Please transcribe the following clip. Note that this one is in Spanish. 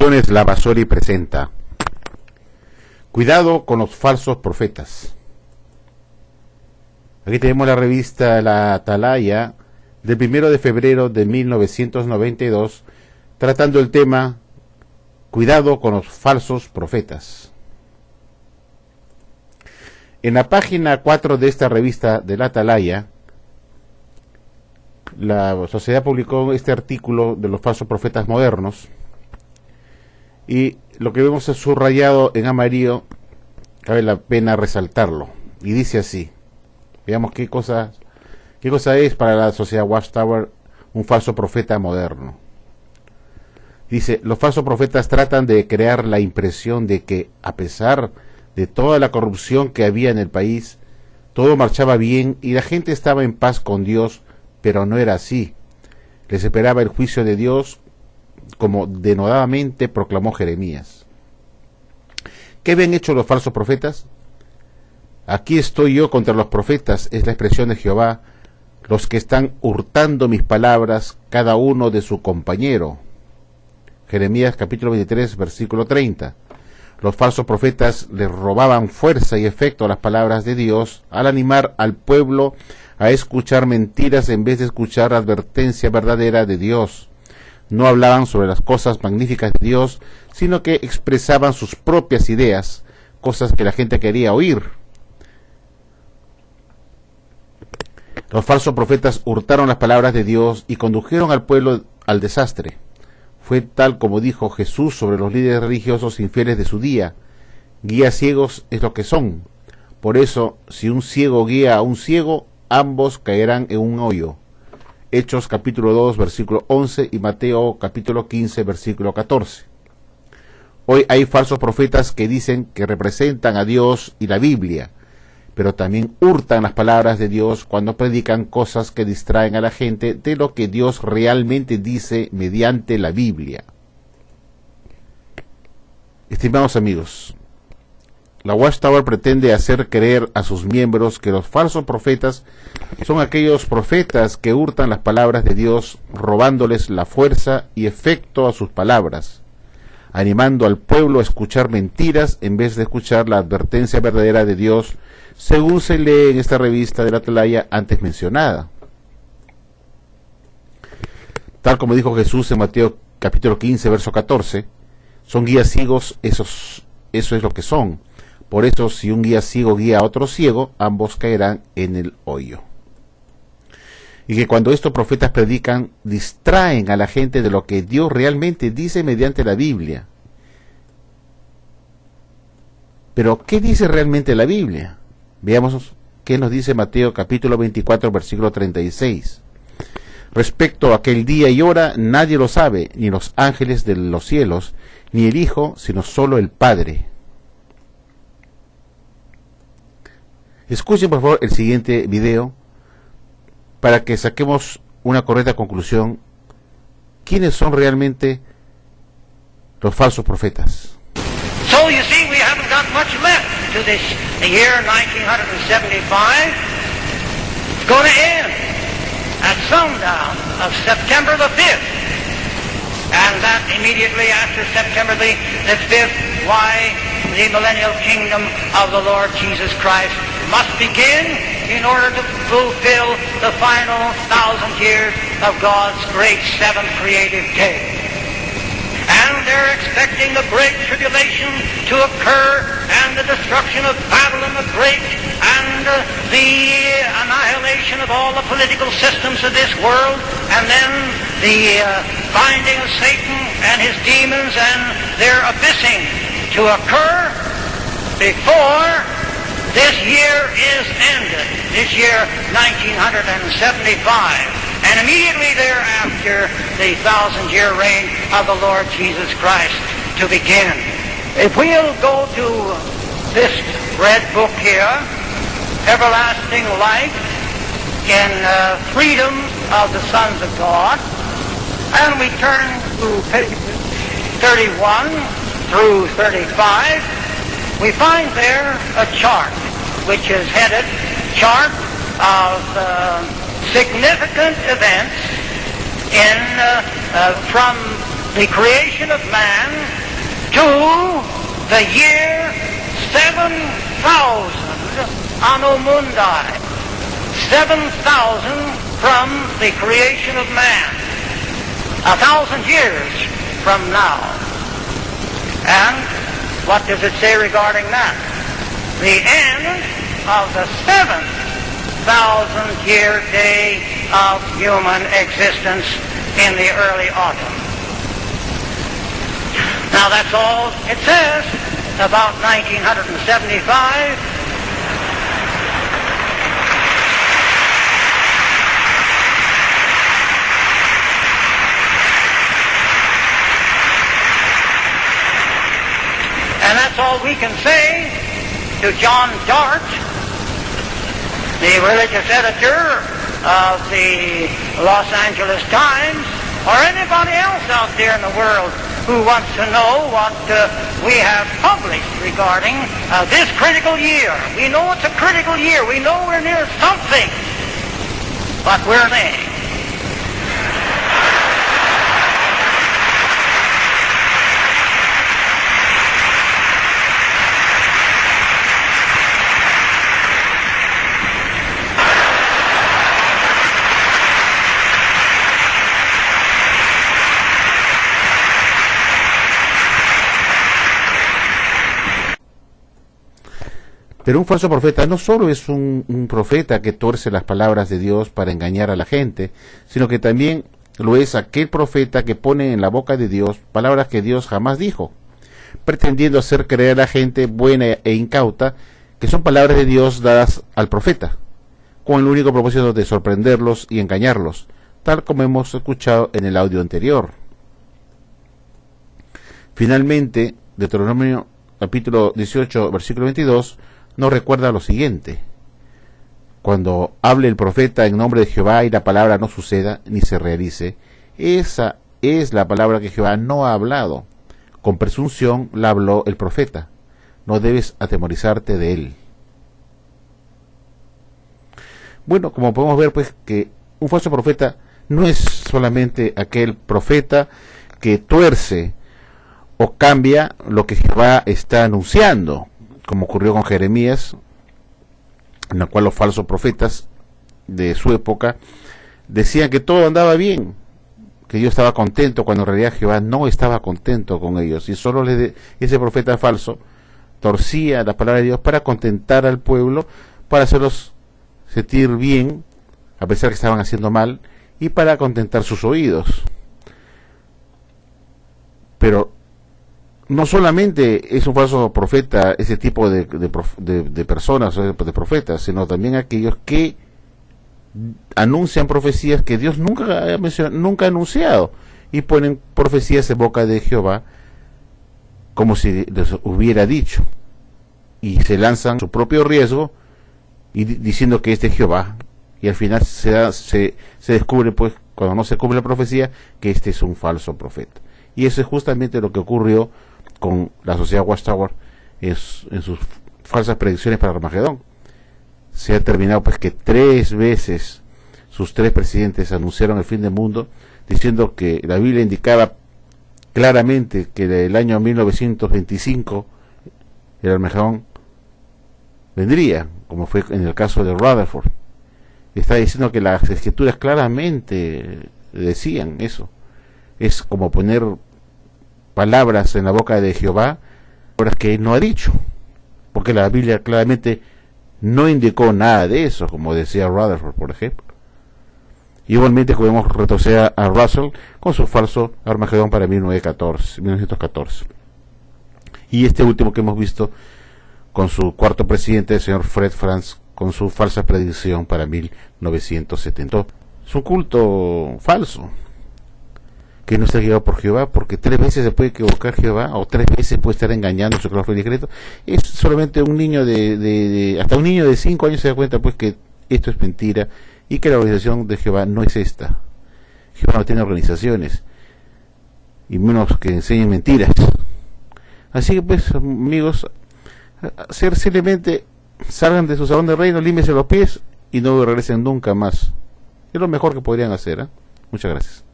Lavasori presenta Cuidado con los falsos profetas. Aquí tenemos la revista La Atalaya del 1 de febrero de 1992, tratando el tema Cuidado con los falsos profetas. En la página 4 de esta revista de La Atalaya, la sociedad publicó este artículo de los falsos profetas modernos, y lo que vemos es subrayado en amarillo, cabe la pena resaltarlo, y dice así. Veamos qué cosa es para la sociedad Watchtower un falso profeta moderno. Dice: los falsos profetas tratan de crear la impresión de que, a pesar de toda la corrupción que había en el país, todo marchaba bien y la gente estaba en paz con Dios, pero no era así. Les esperaba el juicio de Dios, como denodadamente proclamó Jeremías. ¿Qué habían hecho los falsos profetas? Aquí estoy yo contra los profetas, es la expresión de Jehová, los que están hurtando mis palabras, cada uno de su compañero. Jeremías capítulo 23, versículo 30. Los falsos profetas les robaban fuerza y efecto a las palabras de Dios al animar al pueblo a escuchar mentiras en vez de escuchar la advertencia verdadera de Dios. No hablaban sobre las cosas magníficas de Dios, sino que expresaban sus propias ideas, cosas que la gente quería oír. Los falsos profetas hurtaron las palabras de Dios y condujeron al pueblo al desastre. Fue tal como dijo Jesús sobre los líderes religiosos infieles de su día: guías ciegos es lo que son. Por eso, si un ciego guía a un ciego, ambos caerán en un hoyo. Hechos capítulo 2, versículo 11 y Mateo capítulo 15, versículo 14. Hoy hay falsos profetas que dicen que representan a Dios y la Biblia, pero también hurtan las palabras de Dios cuando predican cosas que distraen a la gente de lo que Dios realmente dice mediante la Biblia. Estimados amigos, la Watchtower pretende hacer creer a sus miembros que los falsos profetas son aquellos profetas que hurtan las palabras de Dios, robándoles la fuerza y efecto a sus palabras, animando al pueblo a escuchar mentiras en vez de escuchar la advertencia verdadera de Dios, según se lee en esta revista de la Atalaya antes mencionada. Tal como dijo Jesús en Mateo capítulo 15, verso 14, son guías ciegos, eso es lo que son. Por eso, si un guía ciego guía a otro ciego, ambos caerán en el hoyo. Y que cuando estos profetas predican, distraen a la gente de lo que Dios realmente dice mediante la Biblia. Pero, ¿qué dice realmente la Biblia? Veamos qué nos dice Mateo capítulo 24, versículo 36. Respecto a aquel día y hora, nadie lo sabe, ni los ángeles de los cielos, ni el Hijo, sino solo el Padre. Escuchen por favor el siguiente video para que saquemos una correcta conclusión. ¿Quiénes son realmente los falsos profetas? So you see, we haven't got much left to this year 1975. It's going to end at sundown of September the 5th. And that immediately after September the 5th, why the millennial kingdom of the Lord Jesus Christ must begin in order to fulfill the final 1,000 years of God's great seventh creative day. And they're expecting the great tribulation to occur and the destruction of Babylon the Great and the annihilation of all the political systems of this world, and then the binding of Satan and his demons and their abyssing to occur before this year is ended, this year 1975, and immediately thereafter the 1,000-year reign of the Lord Jesus Christ to begin. If we'll go to this red book here, Everlasting Life in Freedom of the Sons of God, and we turn to pages 31 through 35, we find there a chart which is headed Chart of significant events in from the creation of man to the year 7,000 Anno Mundi. 7,000 from the creation of man. 1,000 years from now. And what does it say regarding that? The end of the 7,000-year day of human existence in the early autumn. Now that's all it says about 1975. And that's all we can say to John Dart, the religious editor of the Los Angeles Times, or anybody else out there in the world who wants to know what we have published regarding this critical year. We know it's a critical year. We know we're near something. But we're there. Pero un falso profeta no solo es un profeta que tuerce las palabras de Dios para engañar a la gente, sino que también lo es aquel profeta que pone en la boca de Dios palabras que Dios jamás dijo, pretendiendo hacer creer a la gente buena e incauta que son palabras de Dios dadas al profeta, con el único propósito de sorprenderlos y engañarlos, tal como hemos escuchado en el audio anterior. Finalmente, Deuteronomio capítulo 18, versículo 22, nos recuerda lo siguiente: cuando hable el profeta en nombre de Jehová y la palabra no suceda ni se realice, esa es la palabra que Jehová no ha hablado. Con presunción la habló el profeta. No debes atemorizarte de él. Bueno, como podemos ver, pues, que un falso profeta no es solamente aquel profeta que tuerce o cambia lo que Jehová está anunciando, como ocurrió con Jeremías, en la cual los falsos profetas de su época decían que todo andaba bien, que Dios estaba contento, cuando en realidad Jehová no estaba contento con ellos, y solo ese profeta falso torcía la palabra de Dios para contentar al pueblo, para hacerlos sentir bien, a pesar que estaban haciendo mal, y para contentar sus oídos. Pero no solamente es un falso profeta ese tipo de personas, de profetas, sino también aquellos que anuncian profecías que Dios nunca ha anunciado, y ponen profecías en boca de Jehová como si les hubiera dicho, y se lanzan a su propio riesgo y diciendo que este es Jehová, y al final se descubre, pues, cuando no se cumple la profecía, que este es un falso profeta. Y eso es justamente lo que ocurrió con la sociedad Watchtower en sus falsas predicciones para Armagedón. Se ha determinado, pues, que 3 veces sus 3 presidentes anunciaron el fin del mundo, diciendo que la Biblia indicaba claramente que el año 1925 el Armagedón vendría, como fue en el caso de Rutherford. Está diciendo que las escrituras claramente decían eso. Es como poner palabras en la boca de Jehová, palabras que él no ha dicho, porque la Biblia claramente no indicó nada de eso, como decía Rutherford, por ejemplo. Igualmente podemos retroceder a Russell con su falso Armagedón para 1914. Y este último que hemos visto con su cuarto presidente, el señor Fred Franz, con su falsa predicción para 1970. Es un culto falso, que no está guiado por Jehová, porque 3 veces se puede equivocar Jehová, o 3 veces puede estar engañando su claro decreto. Es solamente un niño hasta un niño de 5 años se da cuenta, pues, que esto es mentira, y que la organización de Jehová no es esta. Jehová no tiene organizaciones, y menos que enseñen mentiras. Así que, pues, amigos, simplemente salgan de su salón de reino, límpiense los pies y no regresen nunca más. Es lo mejor que podrían hacer, ¿eh? Muchas gracias.